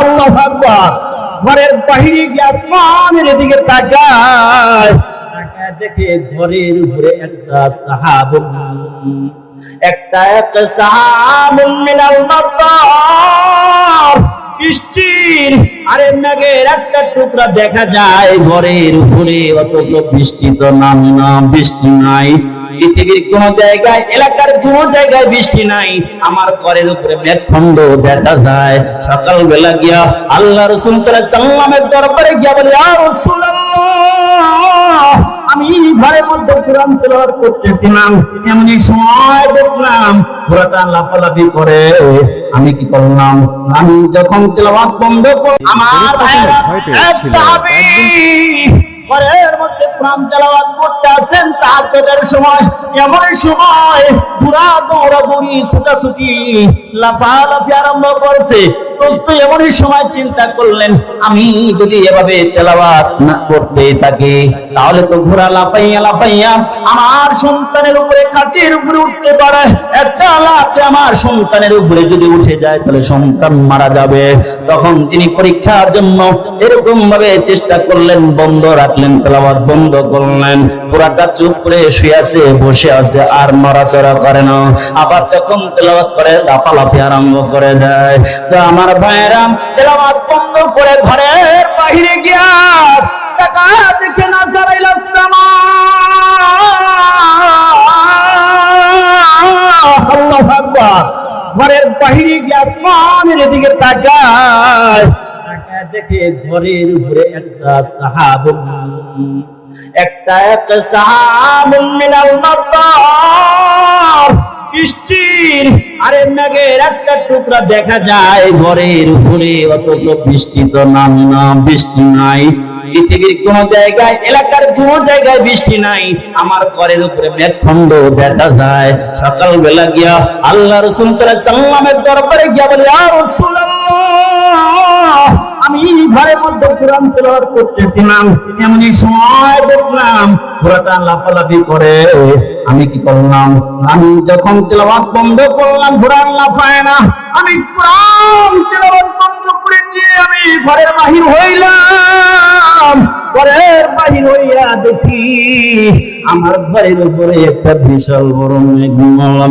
আল্লাহু আকবার। ঘরের বাহিরে গিয়ে আসমানের দিকে তাকায়, তাকায় দেখে ঘরের উপরে একটা সাহাবুন মিনাল মাতার, বৃষ্টির আরে মেঘের একটা টুকরা দেখা যায় ঘরের উপরে, অথচ বৃষ্টি তো নামে না, বৃষ্টি নাই। পৃথিবীর কোন জায়গায়, এলাকার কোন জায়গায় বৃষ্টি নাই, আমার ঘরের উপরে মেঘখণ্ড দেখা যায়। সকালবেলা গিয়া আল্লাহ রাসূল সাল্লাল্লাহু আলাইহি ওয়াসাল্লামের দরবারে গিয়া বলে, ইয়া রাসূলুল্লাহ, আমি ঘরের মধ্যে কোরআন তেলাওয়াত করতেছিলাম, এমনই সময় দেখলাম ঘোড়াটা লাফালাফি করে। আমি কি করলাম? আমি যখন তেলাওয়াত বন্ধ করলাম, আমার ভাইরা এক সাহাবী ঘরের মধ্যে কোরআন তেলাওয়াত করতে আছেন তাহাজ্জুদের সময়। এমন সময় পুরা দৌড়াদৌড়ি ছুটাছুটি লাফালাফি আরম্ভ করছে। দোস্ত এমনই সময় চিন্তা করলেন, আমি যদি এভাবে তেলাওয়াত না করতে থাকি তাহলে তো ঘোড়া লাফাইয়া লাফাইয়া আমার সন্তানের উপরে, খাটের উপরে উঠতে পারে। একটা লাফে আমার সন্তানের উপরে যদি উঠে যায় তাহলে সন্তান মারা যাবে। তখন তিনি পরীক্ষার জন্য এরকম ভাবে চেষ্টা করলেন, বন্ধ রাখলেন, তেলাওয়াত বন্ধ করলেন। ঘোড়াটা চুপ করে শুয়ে আছে, বসে আছে, আর নড়াচড়া করে না। আবার যখন তেলাওয়াত করে লাফালাফি আরম্ভ করে দেয়। তো আমার ভাইরা তেলাওয়াত বন্ধ করে ঘরের বাহিরে গিয়া টাকা দেখে না সারাইলাস সামা, আল্লাহু আকবার। ঘরের বাহিরে গিয়া আসমানের দিকে তাকায়, তাকায় দেখে ঘরের উপরে একটা সাহাবুন মিনাল মাতার, বৃষ্টির আরে মেঘের একটা টুকরা দেখা যায় ঘরের উপরে, অথচ বৃষ্টি তো নামে না, বৃষ্টি নাই। পৃথিবীর কোন জায়গায়, এলাকার কোন জায়গায় বৃষ্টি নাই, আমার ঘরের উপরে মেঘখণ্ড দেখা যায়। সকালবেলা গিয়া আল্লাহ রাসূল সাল্লাল্লাহু আলাইহি ওয়াসাল্লামের দরবারে গিয়া বলে, ইয়া রাসূলুল্লাহ, আমি ঘরের মধ্যে কোরআন তেলাওয়াত করতেছিলাম, এমনই সময় দেখলাম ঘোড়াটা লাফালাফি করে। আমি কি করলাম? আমি যখন তেলাওয়াত বন্ধ করলাম ঘোড়া লাফায় না। আমি কোরআন তেলাওয়াত বন্ধ করে দিয়ে আমি ঘরের বাহির হইলাম। ঘরের বাহির হইয়া দেখি আমার ঘরের উপরে একটা বিশাল বড়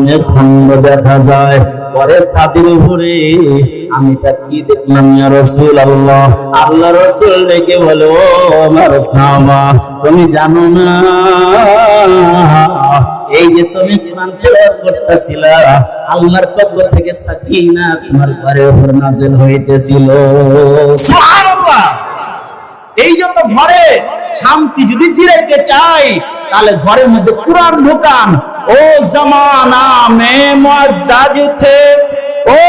মেঘখণ্ড দেখা যায়। ঘরের ছাদের উপরে আমি তা কি দেখলাম, ইয়া রাসূলুল্লাহ। আল্লাহ রাসূল ডেকে বলে, ও আমার সাহাবা, তুমি জানো না এই যে তুমি কোরআন তেলাওয়াত করতেছিলা, আল্লাহর পক্ষ থেকে সাকিনা তোমার ঘরের উপর নাযিল হইতেছিল। সুবহানাল্লাহ। এই জন্য ঘরে শান্তি যদি ফিরাইতে চাই তাহলে ঘরের মধ্যে কোরআন ঢোকান। ও জামানা মে মুআজ্জাজ থে, ও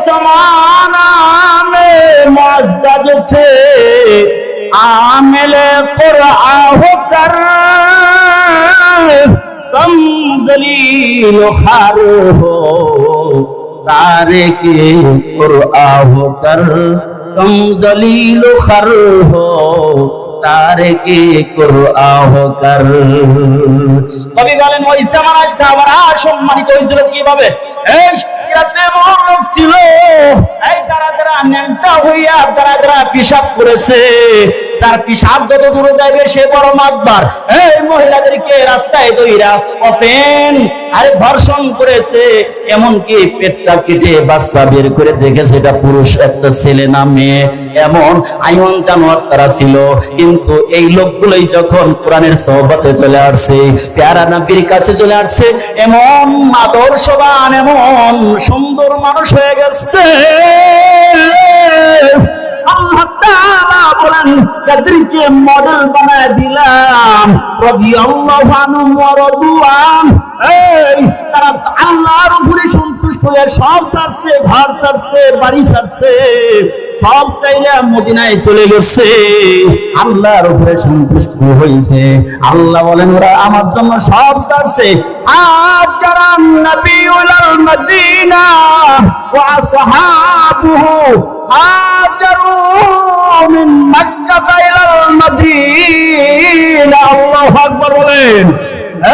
জামানা মে মুআজ্জাজ থে, আমিলে কুরআন হোকর तुम जलील खार हो, तारे के कुरआ होकर तुम जलील खार हो, तारे के कुरआ होकर। কবি বলেন, ওই জামানায় সাহাবারা সম্মানিত হয়েছিল কিভাবে? এই রাতে মরণ ছিল, এই তারা তারা ন্যাংটা হইয়া তারা তারা পিশাব করেছে। তার পিশাব যত দূরে যাবে সে বড় মাতবার। এই মহিলাদেরকে রাস্তায় দইরা ওপেন আরে ধর্ষণ করেছে, এমনকি পেটটা কেটে বাচ্চা বের করে দেখেছে এটা পুরুষ একটা ছেলে না মেয়ে। এমন আইন জানোয়ার তারা ছিল। কিন্তু এই লোকগুলোই যখন কোরআনের সোহবতে চলে আসছে, প্যারা নবীর কাছে চলে আসছে, এমন আদর্শবান, এমন সুন্দর মানুষ হয়ে গেছে। আল্লাহ তাআলা বলেন, যাদেরকে মডেল বানায় দিলাম, রাদিয়াল্লাহু আনহুম ওয়া রাদুআন, এই তারা আল্লাহর উপরে সন্তুষ্ট হয়ে সব ছাড়ছে, ঘর ছাড়ছে, বাড়ি ছাড়ছে, সব চাইলে মদিনায় চলে গেছে, আল্লাহর উপরে সন্তুষ্ট হয়েছে। আল্লাহ বলেন, ওরা আমার জন্য সব ছাড়ছে। আজরান নবিউল মদিনা ওয়া আসহাবুহু হাজারু মিন মক্কা ইলাল মদিনা। আল্লাহু আকবার বলেন।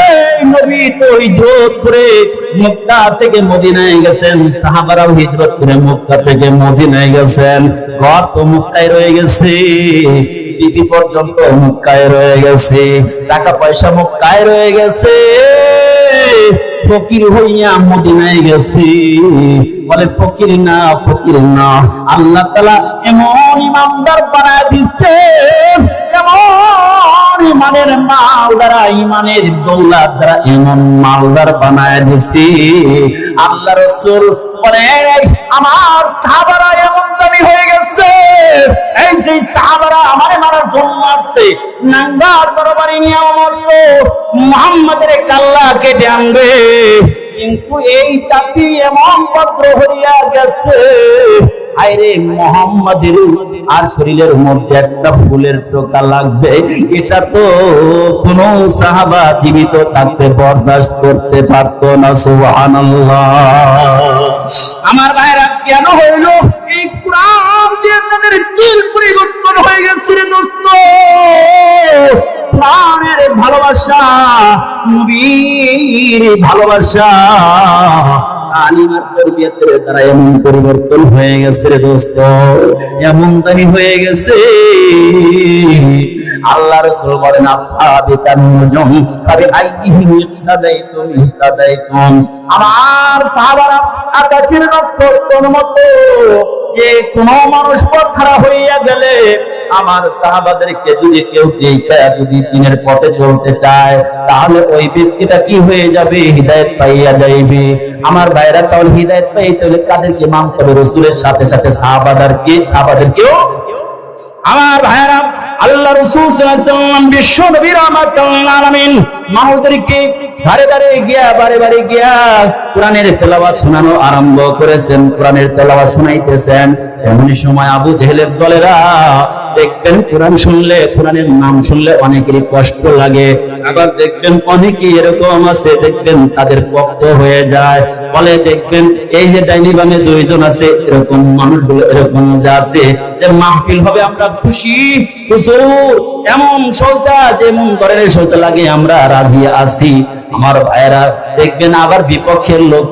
এই নবী তো হিজরত করে মক্কা থেকে মদিনায় গেছেন, সাহাবারাও হিজরত করে মক্কা থেকে মদিনায় গেছেন। ঘর তো মক্কায় রয়ে গেছে, বিবি পর্যন্ত মক্কায় রয়ে গেছে, টাকা পয়সা মক্কায় রয়ে গেছে, ফকির হইয়া মদিনায় গেছি। বলে ফকির না, ফকির না, আল্লাহ তাআলা এমন ইমানদার বানায় দিচ্ছে, এমন ইমানের মাল দ্বারা, ইমানের দৌলত দ্বারা এমন মালদার বানায় দিছি। আল্লাহ রাসূল বলেন আমার সাহাবারা এমন দামি হয়ে গেছে, এই যে সাহাবারা আমারে মারার জন্য আসছে, নাঙ্গা তরবারি নিয়ে মরতো, মুহাম্মাদের কাল্লা কেটে আনবে, কিন্তু এই জাতি এমন ভদ্র হইয়া গেছে, আরে মুহাম্মাদের আর শরীরের মধ্যে একটা ফুলের টোকা লাগবে, এটা তো কোন সাহাবা জীবিত থাকতে বরদাস্ত করতে পারত না। সুবহানাল্লাহ। আমার ভাইরা কেন হইল? এই কুরআন দিয়ে তাদের দিল পরিবর্তন হয়ে গেছে রে দোস্ত। কোরআনের ভালোবাসা, নবীর ভালোবাসা, আলিমার তরবিয়তের দ্বারা এমন পরিবর্তন হয়ে গেছে রে দোস্ত, এমন দামি হয়ে গেছে। আল্লাহ রাসূল বলেন আসহাবি কানুজুম ফাবিআইহিম ইহতাদাইতুম ইহতাদাইতুম, আমার সাহাবারা আকাশের নক্ষত্রের মতো, যে কোন মানুষ পথহারা হইয়া গেলে আমার সাহাবাদেরকে যদি কেউ দেখা যদি দিনের পথে চলতে চায়, তাহলে ওই ব্যক্তিটা কি হয়ে যাবে? হিদায়াত পাইয়া যাইবে। আমার ভাইরা তাহলে হিদায়াত পাইতে হলে কাদেরকে মানতে হবে? রাসূলের সাথে সাথে সাহাবাদেরকেও। আমার ভাইরা আল্লাহ রাসূল সাল্লাল্লাহু আলাইহি ওয়াসাল্লাম বিশ্ব নবী রাহমাতুল লিল আলামিন মানুষদেরকে ধারে ধারে গিয়া বারে বারে গিয়া কোরআনের তেলাওয়াত শোনানো আরম্ভ করেছেন, কোরআনের তেলাওয়াত শোনাইতেছেন। এমনই সময় আবু জেহেলের দলেরা দেখবেন কোরআন শুনলে, কোরআনের নাম শুনলে অনেকেরই কষ্ট লাগে, আবার দেখবেন অনেকেই এরকম আছে, দেখবেন তাদের পক্ষ হয়ে যায়। বলে দেখবেন এই যে ডাইনি বামে দুইজন আছে, এরকম মানুষগুলো এরকম যে আছে যে মাহফিল হবে আমরা খুশি, এমন সজদা যেমন ধরনের সজদা লাগে আমরা রাজি আছি। আমার ভাইয়েরা দেখবেন আবার বিপক্ষের লোক